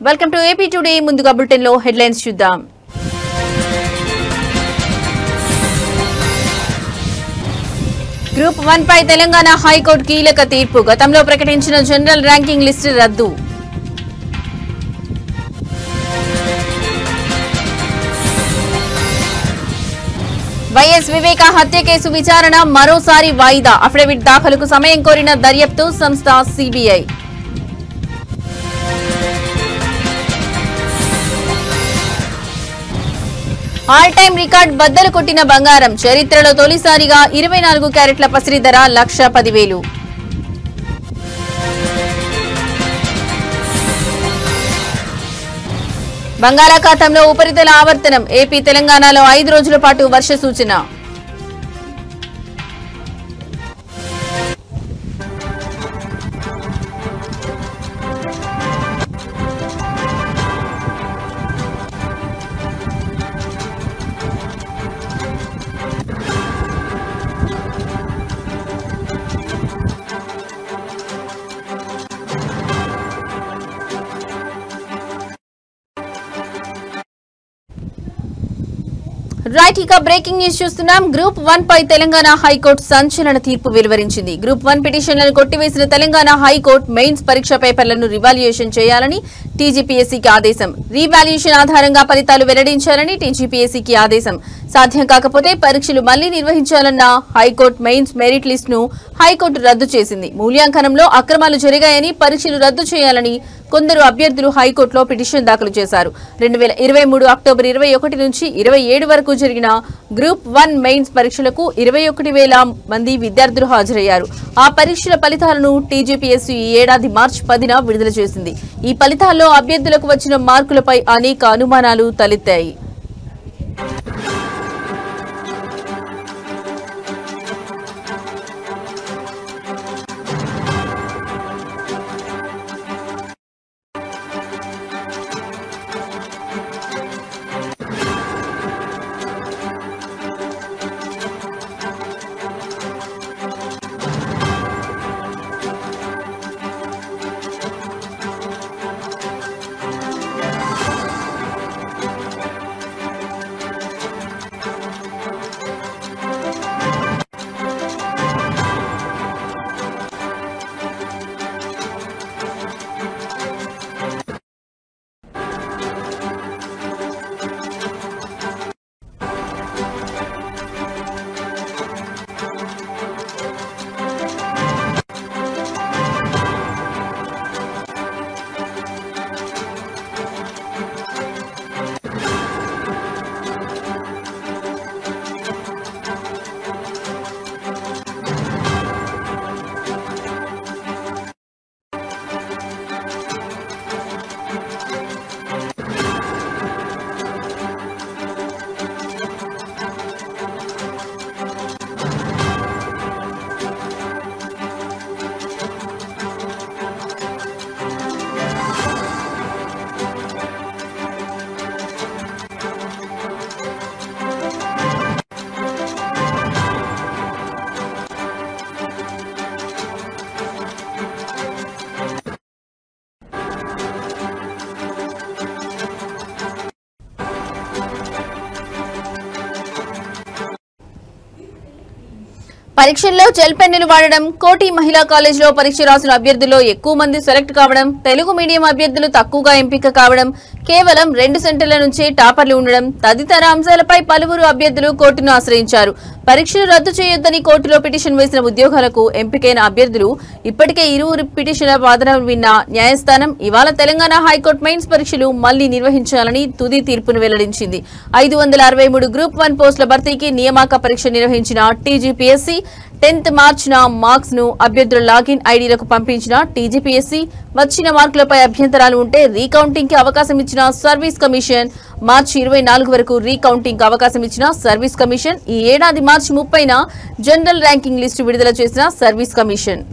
Welcome to AP today. ముందుగా bulletin లో headlines చూద్దాం. గ్రూప్ 1 పై తెలంగాణ హైకోర్టు కీలక తీర్పు. గతంలో ప్రకటించిన జనరల్ ర్యాంకింగ్ లిస్టు రద్దు. వైఎస్ వివేక హత్య కేసు విచారణ మరోసారి వాయిదా. అఫిడవిట్ దాఖలుకు సమయం కోరిన దర్యాప్తు సంస్థ సిబిఐ. ఆల్ టైమ్ రికార్డ్ బద్దలు కొట్టిన బంగారం. చరిత్రలో తొలిసారిగా 24 క్యారెట్ల పసిడి ధర 1,10,000. బంగాళాఖాతంలో ఉపరితల ఆవర్తనం. ఏపీ తెలంగాణలో 5 రోజుల పాటు వర్ష సూచన. రైట్, ఇక బ్రేకింగ్ న్యూస్ చూస్తున్నాం. గ్రూప్ 1 పై తెలంగాణ హైకోర్టు సంచలన తీర్పు వెలువరించింది. గ్రూప్ 1 పిటిషన్లను కొట్టివేసిన తెలంగాణ హైకోర్టు మెయిన్స్ పరీక్ష పేపర్లను రివాల్యుయేషన్ చేయాలని టీజీపీఎస్సీకి ఆదేశం. రీవాల్యుయేషన్ ఆధారంగా ఫలితాలు వెల్లడించాలని టీజీపీఎస్సీకి ఆదేశం. సాధ్యం కాకపోతే పరీక్షలు మళ్లీ నిర్వహించాలన్న హైకోర్టు మెయిన్స్ మెరిట్ లిస్టును హైకోర్టు రద్దు చేసింది. మూల్యాంకనంలో అక్రమాలు జరిగాయని, పరీక్షలు రద్దు చేయాలని కొందరు అభ్యర్థులు హైకోర్టులో పిటిషన్ దాఖలు చేశారు. 2023 అక్టోబర్ 21 నుంచి 27 వరకు జరిగిన గ్రూప్ 1 మెయిన్స్ పరీక్షలకు 21,000 మంది విద్యార్థులు హాజరయ్యారు. ఆ పరీక్షల ఫలితాలను టీజీపీఎస్సీ ఈ ఏడాది మార్చి 10న విడుదల చేసింది. ఈ ఫలితాల్లో అభ్యర్థులకు వచ్చిన మార్కులపై అనేక అనుమానాలు తలెత్తాయి. పరీక్షల్లో జెల్ పెన్నులు వాడడం, కోటి మహిళా కాలేజీలో పరీక్ష రాసిన అభ్యర్థుల్లో ఎక్కువ మంది సెలెక్ట్ కావడం, తెలుగు మీడియం అభ్యర్థులు తక్కువగా ఎంపిక కావడం, కేవలం 2 సెంటర్ల నుంచే టాపర్లు ఉండడం తదితర అంశాలపై పలువురు అభ్యర్థులు కోర్టును ఆశ్రయించారు. పరీక్షలు రద్దు చేయొద్దని కోర్టులో పిటిషన్ వేసిన ఉద్యోగాలకు ఎంపికైన అభ్యర్థులు ఇప్పటికే ఇరువురు పిటిషన్ల వాదనలు విన్న న్యాయస్థానం ఇవాళ తెలంగాణ హైకోర్టు మెయిన్స్ పరీక్షలు మళ్లీ నిర్వహించాలని తుది తీర్పును వెల్లడించింది. 563 గ్రూప్ 1 పోస్టుల భర్తీకి నియామక పరీక్ష నిర్వహించిన టీజీపీఎస్సీ 10th మార్చిన మార్క్స్ ను అభ్యర్థుల లాగిన్ ఐడీలకు పంపించిన టీజీపీఎస్సీ వచ్చిన మార్కులపై అభ్యంతరాలు ఉంటే రీకౌంటింగ్ కి అవకాశం ఇచ్చిన సర్వీస్ కమిషన్, మార్చి 24 వరకు రీకౌంటింగ్ కి అవకాశం ఇచ్చిన సర్వీస్ కమిషన్, ఈ ఏడాది మార్చి 30న జనరల్ ర్యాంకింగ్ లిస్టు విడుదల చేసిన సర్వీస్ కమిషన్.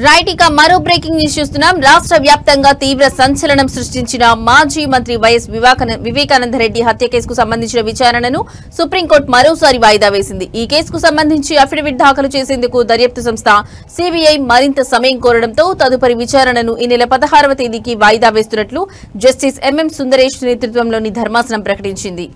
రైట్, ఇక మరో బ్రేకింగ్ న్యూస్ చూస్తున్నాం. రాష్ట్ర వ్యాప్తంగా తీవ్ర సంచలనం సృష్టించిన మాజీ మంత్రి వైఎస్ వివేకానందరెడ్డి హత్య కేసుకు సంబంధించిన విచారణను సుప్రీంకోర్టు మరోసారి వాయిదా వేసింది. ఈ కేసుకు సంబంధించి అఫిడవిట్ దాఖలు చేసేందుకు దర్యాప్తు సంస్థ సిబిఐ మరింత సమయం కోరడంతో తదుపరి విచారణను ఈ నెల 16వ తేదీకి వాయిదా వేస్తున్నట్లు జస్టిస్ ఎంఎం సుందరేష్ నేతృత్వంలోని ధర్మాసనం ప్రకటించింది.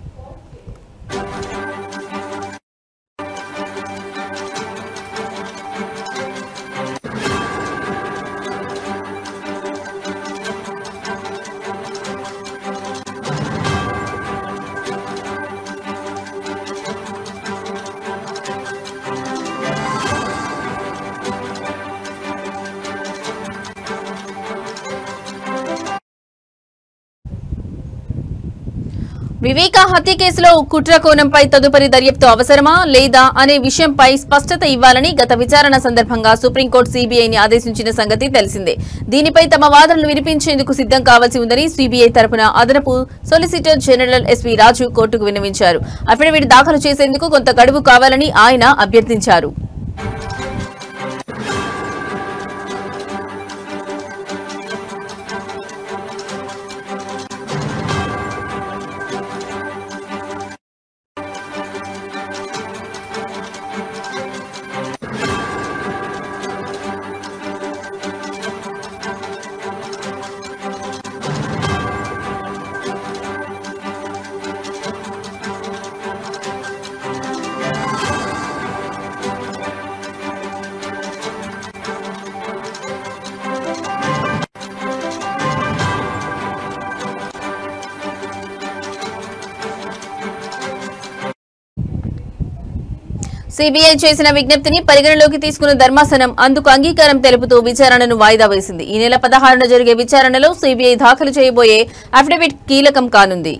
వివేకా హత్య కేసులో కుట్ర కోణంపై తదుపరి దర్యాప్తు అవసరమా లేదా అనే విషయంపై స్పష్టత ఇవ్వాలని గత విచారణ సందర్భంగా సుప్రీంకోర్టు సీబీఐని ఆదేశించిన సంగతి తెలిసిందే. దీనిపై తమ వాదనలు వినిపించేందుకు సిద్దం కావాల్సి ఉందని సీబీఐ తరపున అదనపు సొలిసిటర్ జనరల్ ఎస్వీ రాజు కోర్టుకు విన్నవించారు. అఫిడవిట్ దాఖలు చేసేందుకు కొంత గడువు కావాలని ఆయన అభ్యర్థించారు. సీబీఐ చేసిన విజ్ఞప్తిని పరిగణలోకి తీసుకున్న ధర్మాసనం అందుకు అంగీకారం తెలుపుతూ విచారణను వాయిదా వేసింది. ఈ నెల 16న జరిగే విచారణలో సీబీఐ దాఖలు చేయబోయే అఫిడవిట్ కీలకం కానుంది.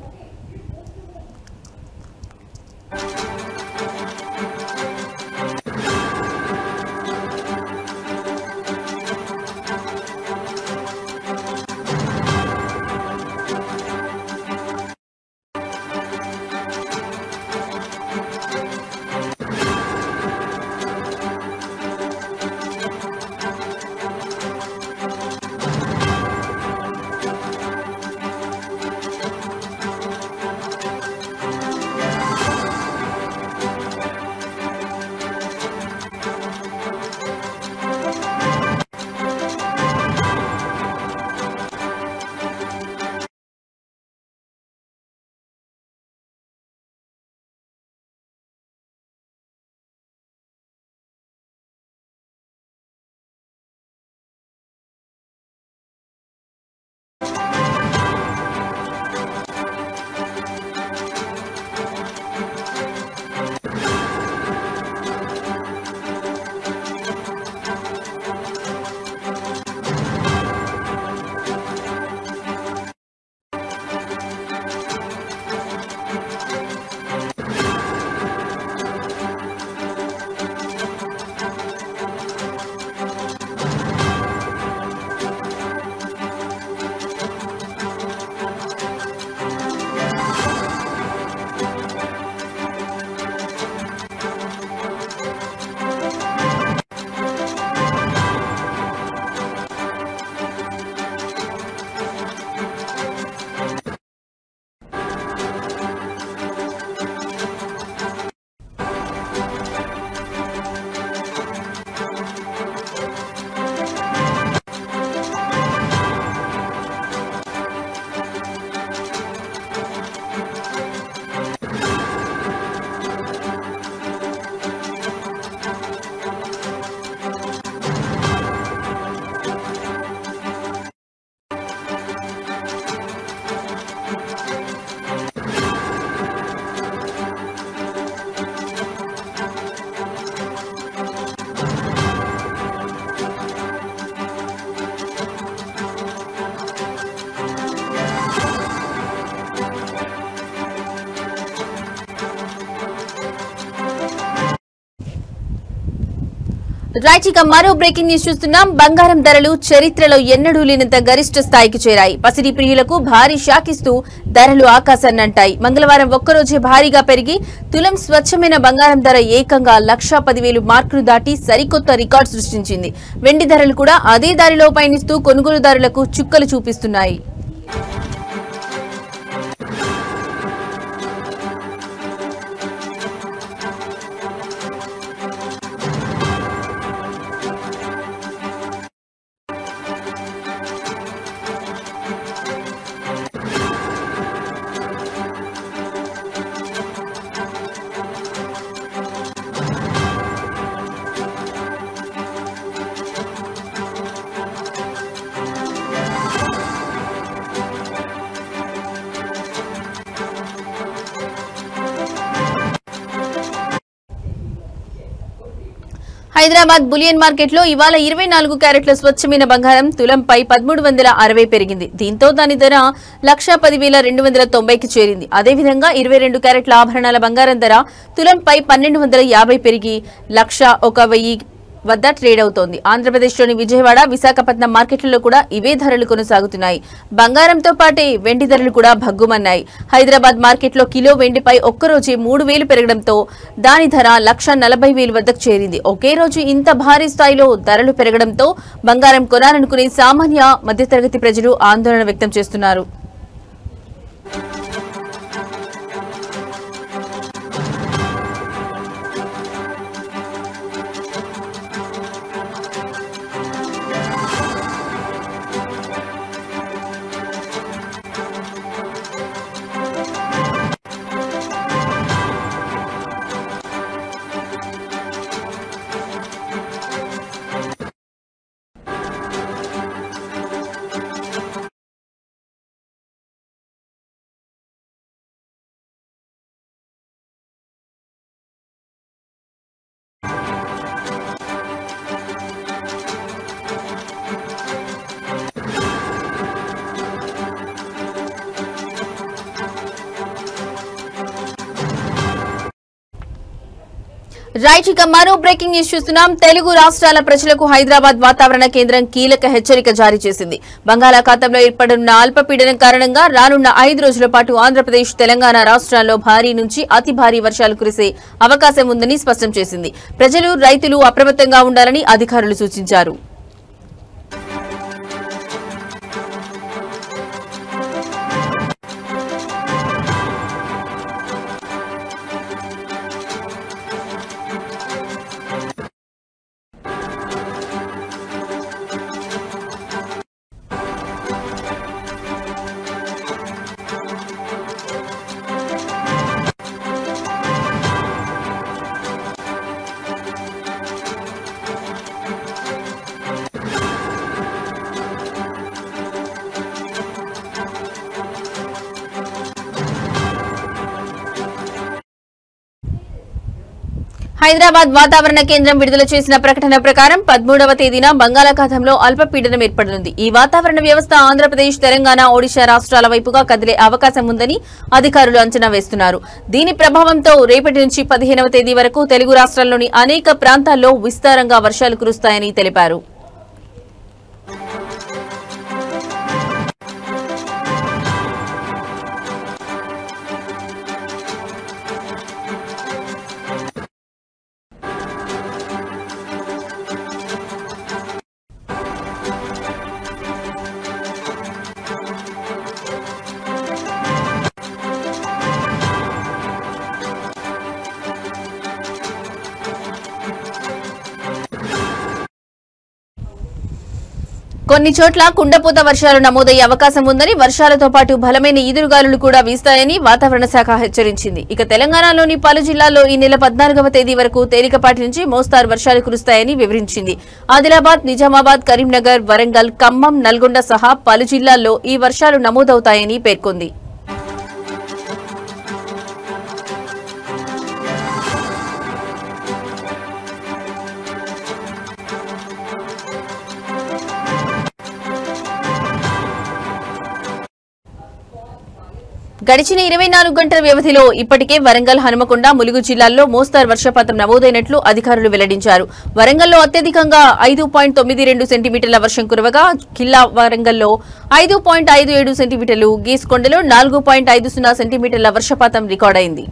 రైట్, ఇక మరో బ్రేకింగ్ న్యూస్ చూస్తున్నాం. బంగారం ధరలు చరిత్రలో ఎన్నడూ లేనంత గరిష్ట స్థాయికి చేరాయి. పసిడి ప్రియులకు భారీ షాక్ ఇస్తూ ధరలు ఆకాశాన్నంటాయి. మంగళవారం ఒక్కరోజే భారీగా పెరిగి తులం స్వచ్ఛమైన బంగారం ధర ఏకంగా 1,10,000 మార్కును దాటి సరికొత్త రికార్డు సృష్టించింది. వెండి ధరలు కూడా అదే దారిలో పయనిస్తూ కొనుగోలుదారులకు చుక్కలు చూపిస్తున్నాయి. హైదరాబాద్ బులియన్ మార్కెట్ లో ఇవాళ 24 క్యారెట్ల స్వచ్ఛమైన బంగారం తులంపై 1360 పెరిగింది. దీంతో దాని ధర 1,10,290కి చేరింది. అదేవిధంగా 22 క్యారెట్ల ఆభరణాల బంగారం ధర తులంపై 1,250 పెరిగి 1,01,000 వద్ద ట్రేడ్ అవుతోంది. ఆంధ్రప్రదేశ్లోని విజయవాడ, విశాఖపట్నం మార్కెట్లలో కూడా ఇవే ధరలు కొనసాగుతున్నాయి. బంగారంతో పాటే వెండి ధరలు కూడా భగ్గుమన్నాయి. హైదరాబాద్ మార్కెట్లో కిలో వెండిపై ఒక్కరోజే 3,000 పెరగడంతో దాని ధర 1,40,000 వద్దకు చేరింది. ఒకే రోజు ఇంత భారీ స్థాయిలో ధరలు పెరగడంతో బంగారం కొనాలనుకునే సామాన్య మధ్యతరగతి ప్రజలు ఆందోళన వ్యక్తం చేస్తున్నారు. రైట్, ఇక మరో బ్రేకింగ్ న్యూస్ చూస్తున్నాం. తెలుగు రాష్ట్రాల ప్రజలకు హైదరాబాద్ వాతావరణ కేంద్రం కీలక హెచ్చరిక జారీ చేసింది. బంగాళాఖాతంలో ఏర్పడనున్న అల్పపీడనం కారణంగా రానున్న 5 రోజుల పాటు ఆంధ్రప్రదేశ్, తెలంగాణ రాష్ట్రాల్లో భారీ నుంచి అతి భారీ వర్షాలు కురిసే అవకాశం ఉందని స్పష్టం చేసింది. ప్రజలు, రైతులు అప్రమత్తంగా ఉండాలని అధికారులు సూచించారు. హైదరాబాద్ వాతావరణ కేంద్రం విడుదల చేసిన ప్రకటన ప్రకారం 13వ తేదీన బంగాళాఖాతంలో అల్పపీడనం ఏర్పడనుంది. ఈ వాతావరణ వ్యవస్థ ఆంధ్రప్రదేశ్, తెలంగాణ, ఒడిశా రాష్ట్రాల వైపుగా కదిలే అవకాశం ఉందని అధికారులు అంచనా వేస్తున్నారు. దీని ప్రభావంతో రేపటి నుంచి 15వ తేదీ వరకు తెలుగు రాష్ట్రాల్లోని అనేక ప్రాంతాల్లో విస్తారంగా వర్షాలు కురుస్తాయని తెలిపారు. కొన్ని చోట్ల కుండపోత వర్షాలు నమోదయ్యే అవకాశం ఉందని, వర్షాలతో పాటు బలమైన ఈదురుగాలులు కూడా వీస్తాయని వాతావరణ శాఖ హెచ్చరించింది. ఇక తెలంగాణలోని పలు జిల్లాల్లో ఈ నెల 14వ తేదీ వరకు తేలికపాటి నుంచి మోస్తారు వర్షాలు కురుస్తాయని వివరించింది. ఆదిలాబాద్, నిజామాబాద్, కరీంనగర్, వరంగల్, ఖమ్మం, నల్గొండ సహా పలు జిల్లాల్లో ఈ వర్షాలు నమోదవుతాయని పేర్కొంది. గడిచిన 24 గంటల వ్యవధిలో ఇప్పటికే వరంగల్, హనుమకొండ, ములుగు జిల్లాల్లో మోస్తరు వర్షపాతం నమోదైనట్లు అధికారులు వెల్లడించారు. వరంగల్లో అత్యధికంగా 5.92 సెంటీమీటర్ల వర్షం కురవగా కిల్లా వరంగల్లో 5.57 సెంటీమీటర్లు, గీసుకొండలో 4.50 సెంటీమీటర్ల వర్షపాతం రికార్డైంది.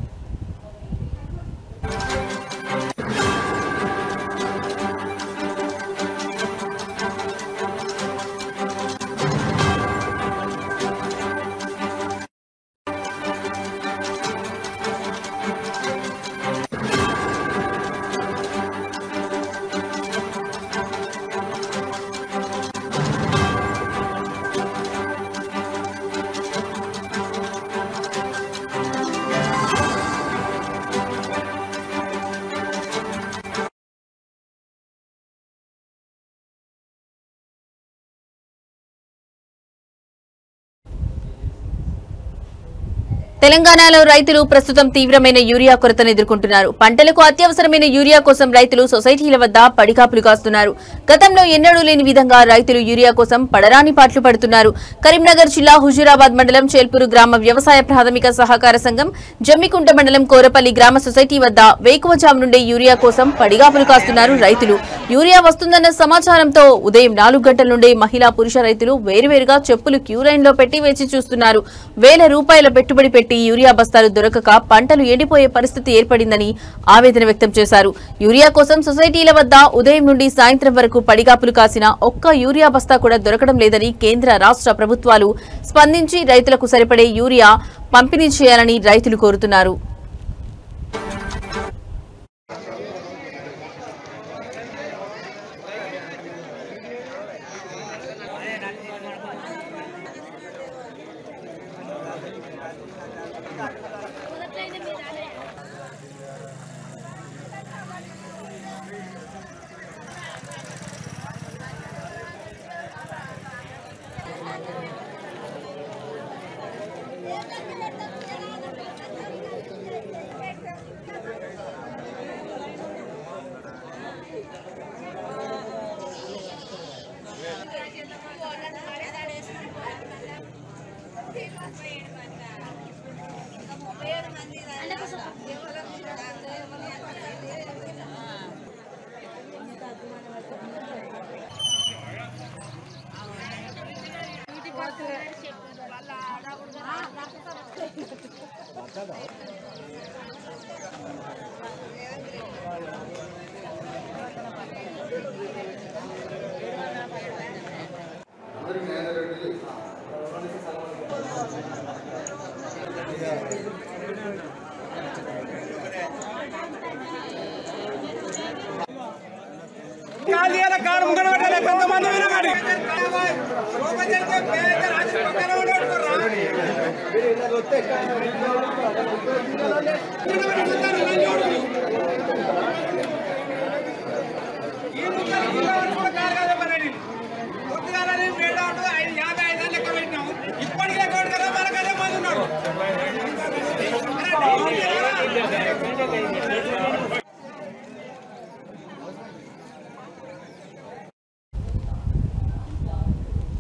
తెలంగాణలో రైతులు ప్రస్తుతం తీవ్రమైన యూరియా కొరతను ఎదుర్కొంటున్నారు. పంటలకు అత్యవసరమైన యూరియా కోసం రైతులు సొసైటీల వద్ద పడిగాపులు కాస్తున్నారు. గతంలో ఎన్నడూ లేని విధంగా రైతులు యూరియా కోసం పడరాని పాట్లు పడుతున్నారు. కరీంనగర్ జిల్లా హుజూరాబాద్ మండలం చేల్పూరు గ్రామ వ్యవసాయ ప్రాథమిక సహకార సంఘం, జమ్మికుంట మండలం కోరపల్లి గ్రామ సొసైటీ వద్ద వేకువజాము నుండే యూరియా కోసం పడిగాపులు కాస్తున్నారు రైతులు. యూరియా వస్తుందన్న సమాచారంతో ఉదయం 4 గంటల నుండే మహిళా, పురుష రైతులు వేరువేరుగా చెప్పులు క్యూ లైన్ లో పెట్టి వేచి చూస్తున్నారు. వేల రూపాయల పెట్టుబడి పెట్టి యూరియా బస్తాలు దొరకక పంటలు ఎండిపోయే పరిస్థితి ఏర్పడిందని ఆవేదన వ్యక్తం చేశారు. యూరియా కోసం సొసైటీల వద్ద ఉదయం నుండి సాయంత్రం వరకు పడిగాపులు కాసిన ఒక్క యూరియా బస్తా కూడా దొరకడం లేదని కేంద్ర, రాష్ట్ర ప్రభుత్వాలు స్పందించి రైతులకు సరిపడే యూరియా పంపిణీ చేయాలని రైతులు కోరుతున్నారు.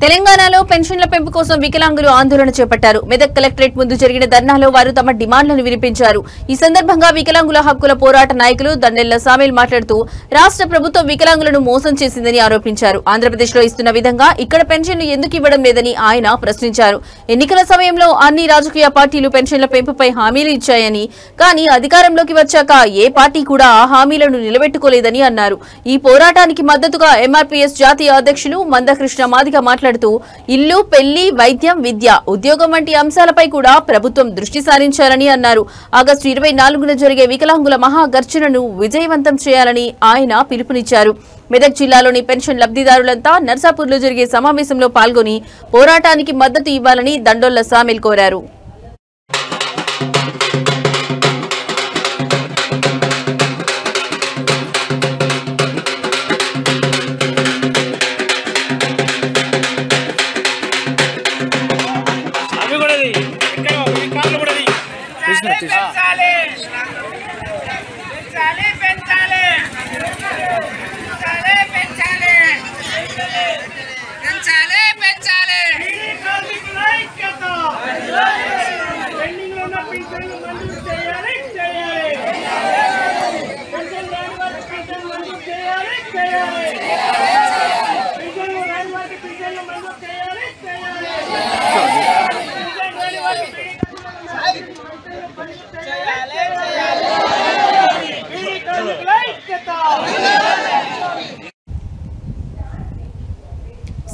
తెలంగాణలో పెన్షన్ల పెంపు కోసం వికలాంగులు ఆందోళన చేపట్టారు. మెదక్ కలెక్టరేట్ ముందు జరిగిన ధర్నాలో వారు తమ డిమాండ్లను వినిపించారు. ఈ సందర్భంగా వికలాంగుల హక్కుల పోరాట నాయకులు దండెళ్ల సామేల్ మాట్లాడుతూ రాష్ట్ర ప్రభుత్వం వికలాంగులను మోసం చేసిందని ఆరోపించారు. ఆంధ్రప్రదేశ్లో ఇస్తున్న విధంగా ఇక్కడ పెన్షన్లు ఎందుకు ఇవ్వడం లేదని ఆయన ప్రశ్నించారు. ఎన్నికల సమయంలో అన్ని రాజకీయ పార్టీలు పెన్షన్ల పెంపుపై హామీలు ఇచ్చాయని, కానీ అధికారంలోకి వచ్చాక ఏ పార్టీ కూడా ఆ హామీలను నిలబెట్టుకోలేదని అన్నారు. ఈ పోరాటానికి మద్దతుగా ఎంఆర్పీఎస్ జాతీయ అధ్యక్షులు మందకృష్ణ మాదిగ మాట్లాడుతూ ఇల్లు, పెళ్లి, వైద్యం, విద్య, ఉద్యోగం వంటి అంశాలపై కూడా ప్రభుత్వం దృష్టి సారించాలని అన్నారు. ఆగస్టు 24న జరిగే వికలాంగుల మహాగర్జనను విజయవంతం చేయాలని ఆయన పిలుపునిచ్చారు. మెదక్ జిల్లాలోని పెన్షన్ లబ్ధిదారులంతా నర్సాపూర్లో జరిగే సమావేశంలో పాల్గొని పోరాటానికి మద్దతు ఇవ్వాలని దండోళ్ల సామేల్ కోరారు.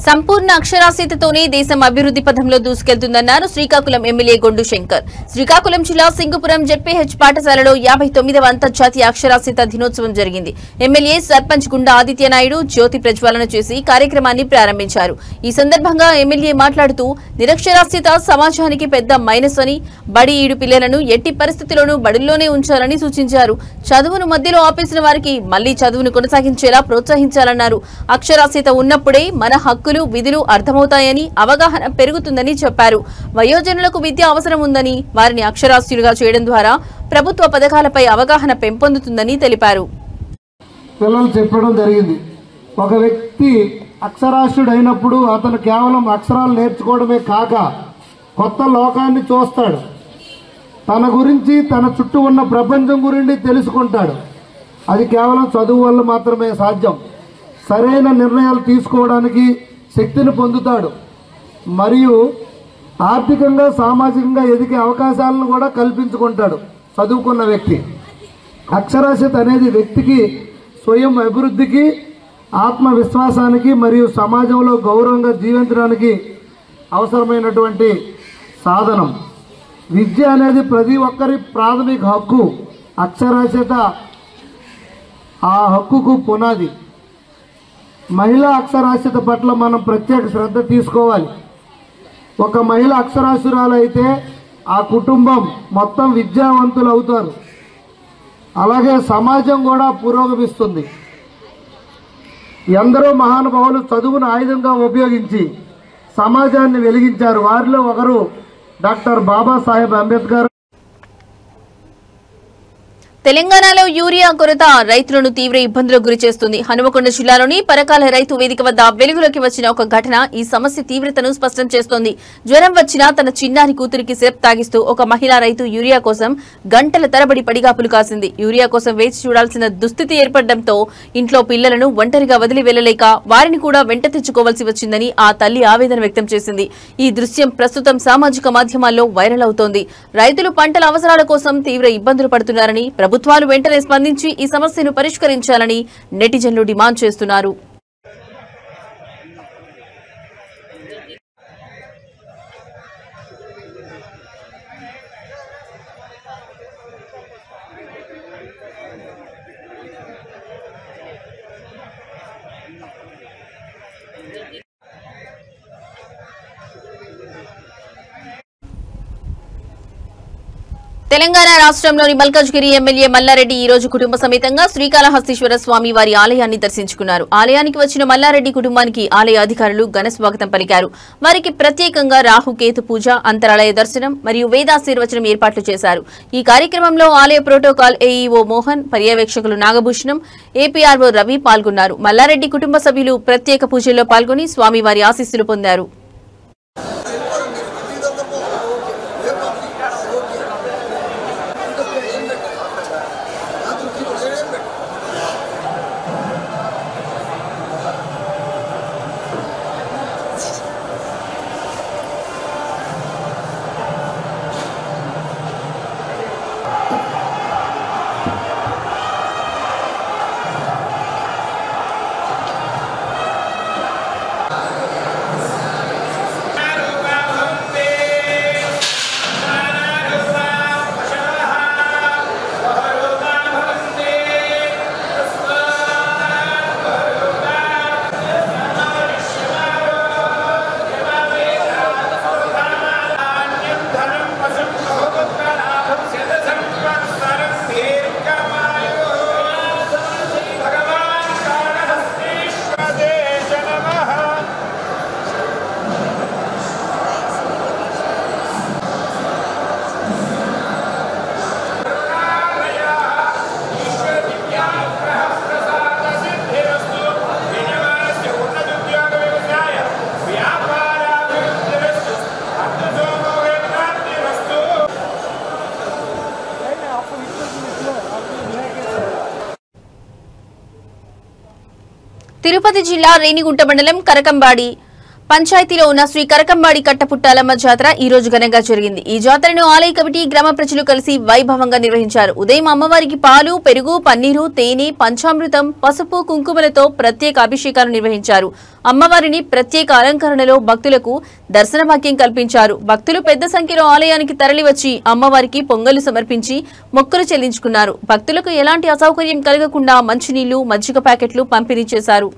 సంపూర్ణ అక్షరాస్యతతోనే దేశం అభివృద్ధి పథంలో దూసుకెళ్తుందన్నారు శ్రీకాకుళం ఎమ్మెల్యే గొండు శంకర్. శ్రీకాకుళం జిల్లా సింగుపురం జెడ్పీహెచ్ పాఠశాలలో 59వ అంతర్జాతీయ అక్షరాస్యత దినోత్సవం జరిగింది. ఎమ్మెల్యే సర్పంచ్ గుండా ఆదిత్యనాయుడు జ్యోతి ప్రజ్వలన చేసి కార్యక్రమాన్ని ప్రారంభించారు. ఈ సందర్భంగా ఎమ్మెల్యే మాట్లాడుతూ నిరక్షరాస్యత సమాజానికి పెద్ద మైనస్ అని, బడి ఈడు పిల్లలను ఎట్టి పరిస్థితుల్లోనూ బడుల్లోనే ఉంచాలని సూచించారు. చదువును మధ్యలో ఆపేసిన వారికి మళ్లీ చదువును కొనసాగించేలా ప్రోత్సహించాలన్నారు. అక్షరాస్యత ఉన్నప్పుడే మన హక్కులు విధులు అర్థమవుతాయని, అవగాహన పెరుగుతుందని చెప్పారు. వయోజనులకు విద్య అవసరం ఉందని, వారిని అక్షరాస్యులుగా చేయడం ద్వారా ప్రభుత్వ పథకాలపై అవగాహన పెంపొందుతుందని తెలిపారు. పిల్లలు చెప్పడం జరిగింది. ఒక వ్యక్తి అక్షరాస్యుడైనప్పుడు అతను కేవలం అక్షరాలు నేర్చుకోవడమే కాక కొత్త లోకాన్ని చూస్తాడు. తన గురించి, తన చుట్టూ ఉన్న ప్రపంచం గురించి తెలుసుకుంటాడు. అది కేవలం చదువు వల్ల మాత్రమే సాధ్యం. సరైన నిర్ణయాలు తీసుకోవడానికి శక్తిని పొందుతాడు. మరియు ఆర్థికంగా, సామాజికంగా ఎదిగే అవకాశాలను కూడా కల్పించుకుంటాడు చదువుకున్న వ్యక్తి. అక్షరాస్యత అనేది వ్యక్తికి స్వయం అభివృద్ధికి, ఆత్మవిశ్వాసానికి మరియు సమాజంలో గౌరవంగా జీవించడానికి అవసరమైనటువంటి సాధనం. విద్య అనేది ప్రతి ఒక్కరి ప్రాథమిక హక్కు. అక్షరాస్యత ఆ హక్కుకు పునాది. మహిళా అక్షరాస్యత పట్ల మనం ప్రత్యేక శ్రద్ధ తీసుకోవాలి. ఒక మహిళ అక్షరాస్యురాలు అయితే ఆ కుటుంబం మొత్తం విద్యావంతులు అవుతారు. అలాగే సమాజం కూడా పురోగమిస్తుంది. ఎందరో మహానుభావులు చదువును ఆయుధంగా ఉపయోగించి సమాజాన్ని వెలిగించారు. వారిలో ఒకరు డాక్టర్ బాబాసాహెబ్ అంబేద్కర్. తెలంగాణలో యూరియా కొరత రైతులను తీవ్ర ఇబ్బందులకు గురిచేస్తుంది. హనుమకొండ జిల్లాలోని పరకాల రైతు వేదిక వద్ద వెలుగులోకి వచ్చిన ఒక ఘటన ఈ సమస్య తీవ్రతను స్పష్టం చేస్తోంది. జ్వరం వచ్చినా తన చిన్నారి కూతురికి సిరప్ తాగిస్తూ ఒక మహిళా రైతు యూరియా కోసం గంటల తరబడి పడిగాపులు కాసింది. యూరియా కోసం వేచి చూడాల్సిన దుస్థితి ఏర్పడడంతో ఇంట్లో పిల్లలను ఒంటరిగా వదిలి వెళ్లలేక వారిని కూడా వెంట తెచ్చుకోవాల్సి వచ్చిందని ఆ తల్లి ఆవేదన వ్యక్తం చేసింది. ఈ దృశ్యం ప్రస్తుతం సామాజిక మాధ్యమాల్లో వైరల్ అవుతోంది. రైతులు పంటల అవసరాల కోసం తీవ్ర ఇబ్బందులు పడుతున్నారని, ప్రభుత్వాలు వెంటనే స్పందించి ఈ సమస్యను పరిష్కరించాలని నెటిజన్లు డిమాండ్ చేస్తున్నారు. తెలంగాణ రాష్ట్రంలోని మల్కాజ్గిరి ఎమ్మెల్యే మల్లారెడ్డి ఈ రోజు కుటుంబ సమేతంగా శ్రీకాళహస్తీశ్వర స్వామి వారి ఆలయాన్ని దర్శించుకున్నారు. ఆలయానికి వచ్చిన మల్లారెడ్డి కుటుంబానికి ఆలయ అధికారులు ఘన స్వాగతం పలికారు. వారికి ప్రత్యేకంగా రాహుకేతు పూజ, అంతరాలయ దర్శనం మరియు వేదాశీర్వచనం ఏర్పాట్లు చేశారు. ఈ కార్యక్రమంలో ఆలయ ప్రోటోకాల్ ఏఈఓ మోహన్, పర్యవేక్షకులు నాగభూషణం, ఏపీఆర్ఓ రవి పాల్గొన్నారు. మల్లారెడ్డి కుటుంబ సభ్యులు ప్రత్యేక పూజల్లో పాల్గొని స్వామివారి ఆశీస్సులు పొందారు. తిరుపతి జిల్లా రేణిగుంట మండలం కరకంబాడి పంచాయతీలో ఉన్న శ్రీ కరకంబాడి కట్టపుట్టాలమ్మ జాతర ఈ రోజు ఘనంగా జరిగింది. ఈ జాతరను ఆలయ కమిటీ, గ్రామ ప్రజలు కలిసి వైభవంగా నిర్వహించారు. ఉదయం అమ్మవారికి పాలు, పెరుగు, పన్నీరు, తేనె, పంచామృతం, పసుపు, కుంకుమలతో ప్రత్యేక అభిషేకాలు నిర్వహించారు. అమ్మవారిని ప్రత్యేక అలంకరణలో భక్తులకు దర్శన భాగ్యం కల్పించారు. భక్తులు పెద్ద సంఖ్యలో ఆలయానికి తరలివచ్చి అమ్మవారికి పొంగలు సమర్పించి మొక్కులు చెల్లించుకున్నారు. భక్తులకు ఎలాంటి అసౌకర్యం కలగకుండా మంచినీళ్లు, మజ్జిగ ప్యాకెట్లు పంపిణీ చేశారు.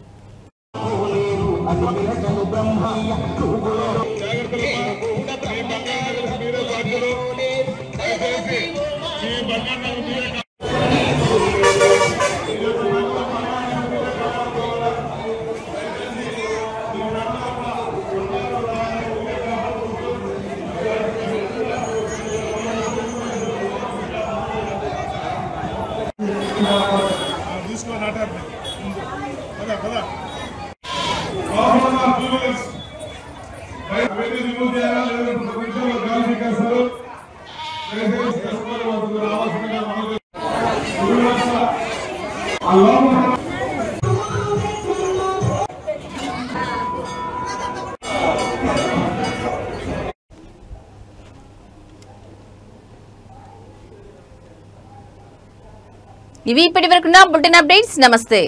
ఇవి ఇప్పటివరకున్న బులెటిన్ అప్డేట్స్. నమస్తే.